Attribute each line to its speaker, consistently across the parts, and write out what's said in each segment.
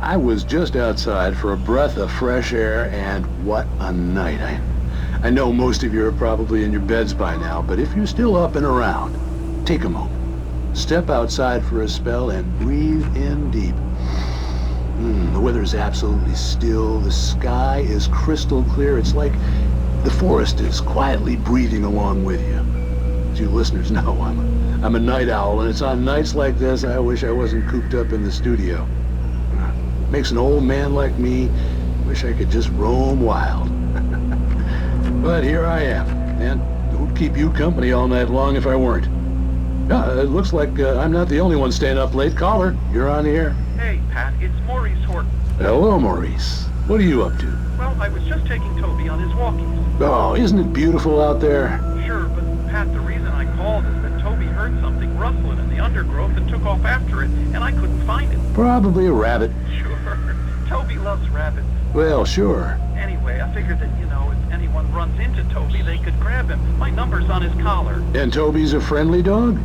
Speaker 1: I was just outside for a breath of fresh air, and what a night. I know most of you are probably in your beds by now, but if you're still up and around, take a moment. Step outside for a spell and breathe in deep. The weather is absolutely still. The sky is crystal clear. It's like the forest is quietly breathing along with you. As you listeners know, I'm a night owl, and it's on nights like this I wish I wasn't cooped up in the studio. Makes an old man like me wish I could just roam wild. But here I am, and it would keep you company all night long if I weren't. It looks like I'm not the only one staying up late. Caller, you're on the air.
Speaker 2: Hey, Pat, it's Maurice Horton.
Speaker 1: Hello, Maurice. What are you up to?
Speaker 2: Well, I was just taking Toby on his walkies.
Speaker 1: Oh, isn't it beautiful out there?
Speaker 2: Sure, but Pat, the reason I called is that Toby heard something rustling in the undergrowth and took off after it, and I couldn't find it.
Speaker 1: Probably a rabbit.
Speaker 2: Sure. Toby loves rabbits.
Speaker 1: Well, sure.
Speaker 2: Anyway, I figured that, if anyone runs into Toby, they could grab him. My number's on his collar.
Speaker 1: And Toby's a friendly dog?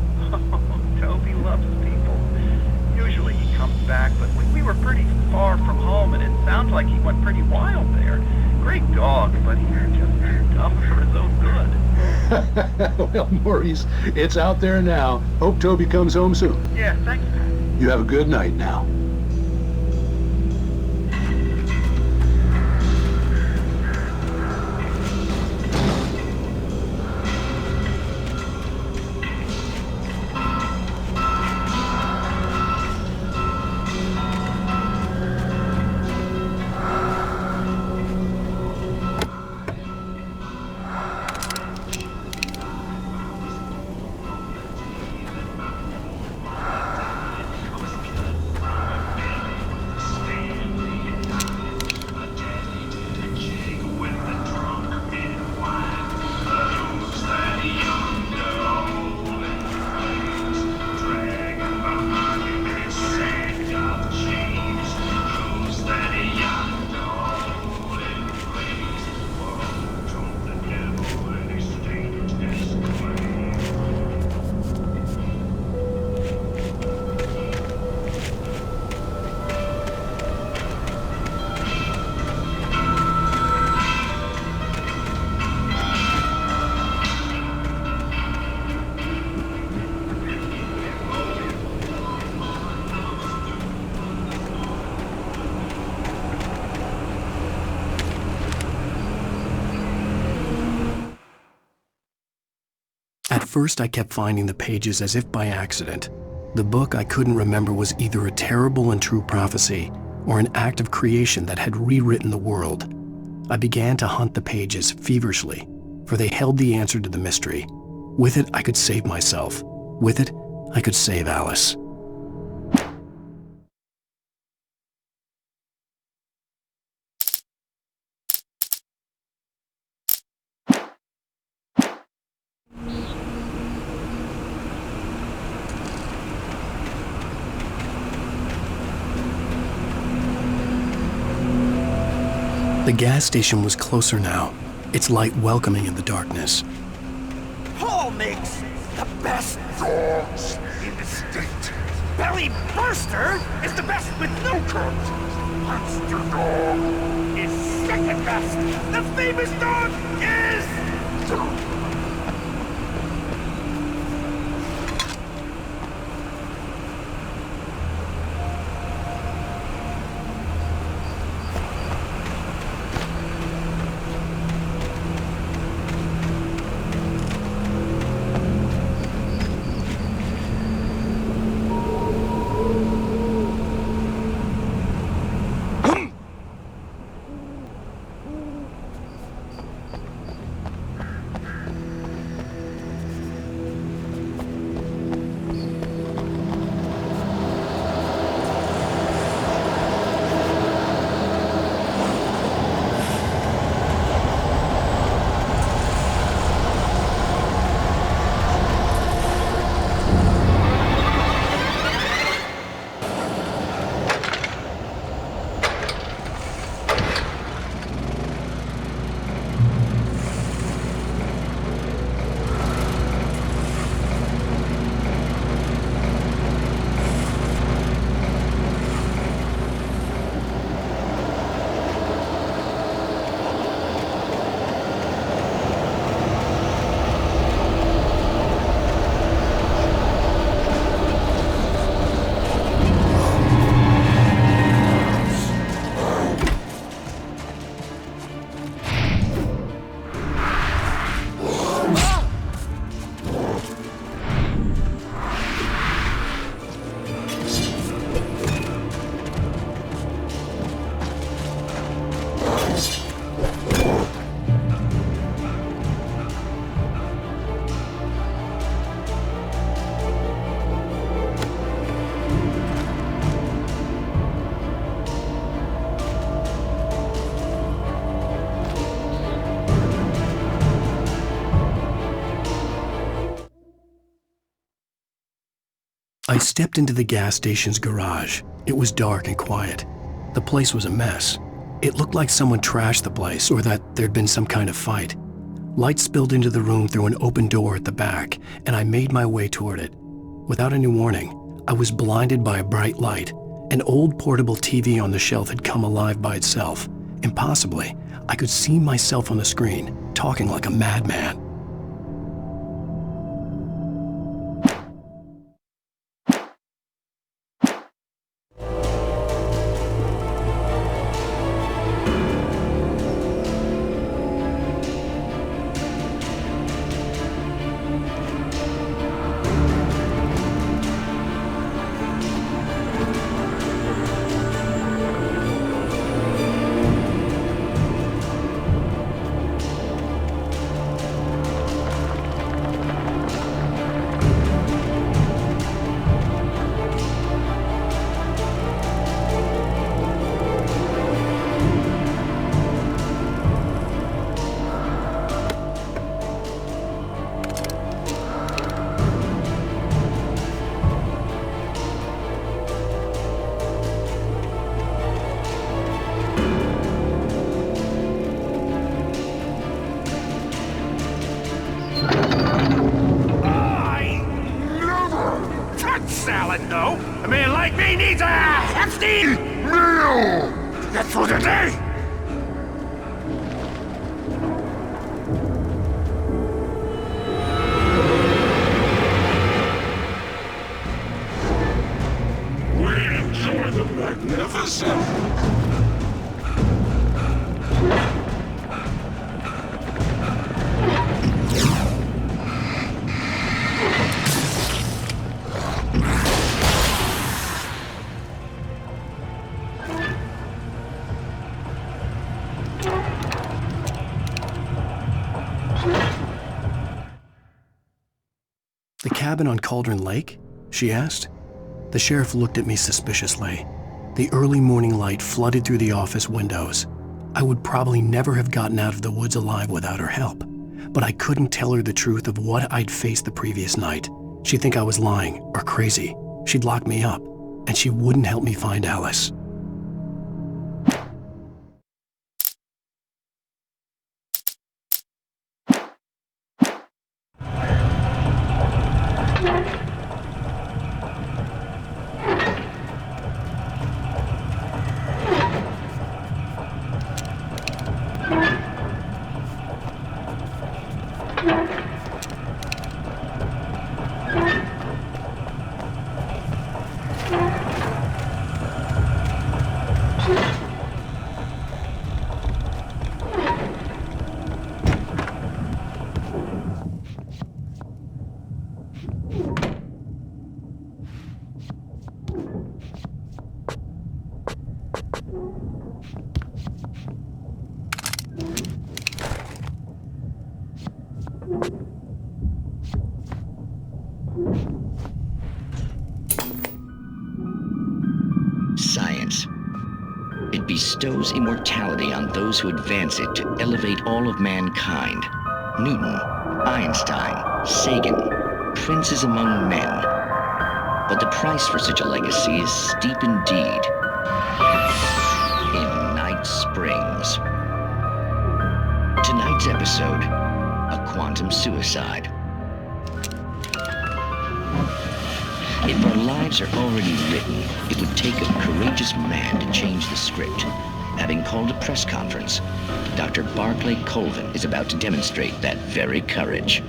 Speaker 2: Toby loves people. Usually he comes back, but we were pretty far from home, and it sounds like he went pretty wild there. Great dog, but he's just too dumb for his own good.
Speaker 1: Well, Maurice, it's out there now. Hope Toby comes home soon.
Speaker 2: Yeah, thanks, Pat.
Speaker 1: You have a good night now.
Speaker 3: At first, I kept finding the pages as if by accident. The book I couldn't remember was either a terrible and true prophecy or an act of creation that had rewritten the world. I began to hunt the pages feverishly, for they held the answer to the mystery. With it, I could save myself. With it, I could save Alice. The gas station was closer now, its light welcoming in the darkness.
Speaker 4: Paul makes the best dogs in the state. Belly Burster is the best with no coat. Monster Dog is second best. The famous dog is...
Speaker 3: I stepped into the gas station's garage. It was dark and quiet. The place was a mess. It looked like someone trashed the place or that there'd been some kind of fight. Light spilled into the room through an open door at the back, and I made my way toward it. Without any warning, I was blinded by a bright light. An old portable TV on the shelf had come alive by itself. Impossibly, I could see myself on the screen, talking like a madman.
Speaker 4: Salad, no. A man like me needs a hefty meal. That's for the day. We enjoy the magnificent.
Speaker 3: The cabin on Cauldron Lake? She asked. The sheriff looked at me suspiciously. The early morning light flooded through the office windows. I would probably never have gotten out of the woods alive without her help, but I couldn't tell her the truth of what I'd faced the previous night. She'd think I was lying or crazy. She'd lock me up, and she wouldn't help me find Alice.
Speaker 5: Science. It bestows immortality on those who advance it to elevate all of mankind. Newton, Einstein, Sagan, princes among men. But the price for such a legacy is steep indeed. In Night Springs. Tonight's episode, a quantum suicide. If our lives are already written, it would take a courageous man to change the script. Having called a press conference, Dr. Barclay Colvin is about to demonstrate that very courage.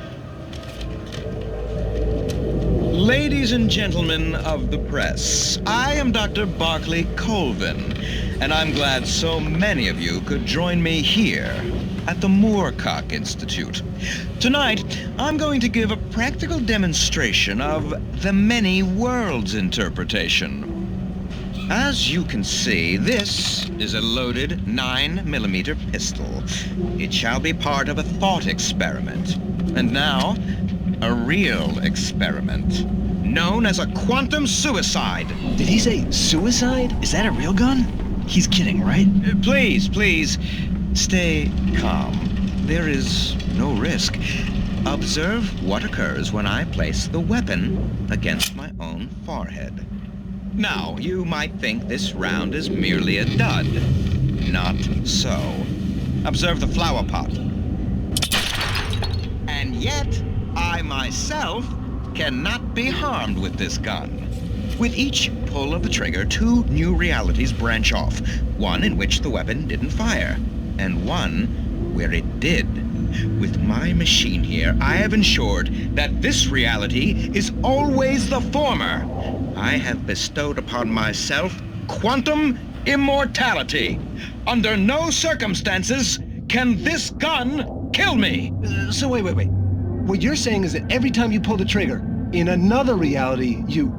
Speaker 6: Ladies and gentlemen of the press, I am Dr. Barclay Colvin, and I'm glad so many of you could join me here at the Moorcock Institute. Tonight, I'm going to give a practical demonstration of the many worlds interpretation. As you can see, this is a loaded 9mm pistol. It shall be part of a thought experiment. And now, a real experiment, known as a quantum suicide.
Speaker 7: Did he say suicide? Is that a real gun? He's kidding, right?
Speaker 6: Please, stay calm. There is no risk. Observe what occurs when I place the weapon against my own forehead. Now, you might think this round is merely a dud. Not so. Observe the flower pot. And yet, I myself cannot be harmed with this gun. With each pull of the trigger, 2 new realities branch off. One in which the weapon didn't fire, and one where it did. With my machine here, I have ensured that this reality is always the former. I have bestowed upon myself quantum immortality. Under no circumstances can this gun kill me.
Speaker 3: So wait. What you're saying is that every time you pull the trigger, in another reality, you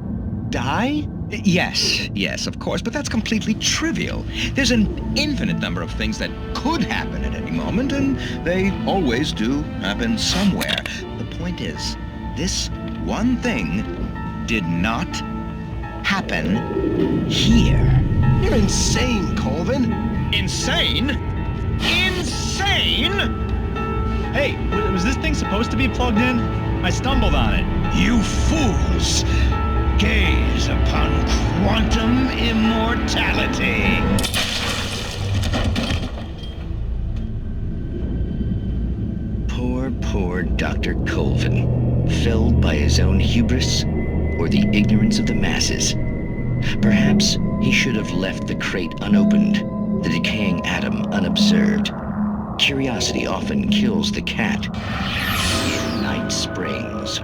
Speaker 3: die?
Speaker 6: Yes, of course, but that's completely trivial. There's an infinite number of things that could happen at any moment, and they always do happen somewhere. The point is, this one thing did not happen here.
Speaker 3: You're insane, Colvin.
Speaker 6: Insane? Insane?
Speaker 8: Hey, was this thing supposed to be plugged in? I stumbled on it.
Speaker 6: You fools! Gaze upon quantum immortality.
Speaker 5: Poor Dr. Colvin, felled by his own hubris or the ignorance of the masses. Perhaps he should have left the crate unopened, the decaying atom unobserved. Curiosity often kills the cat in Night Springs.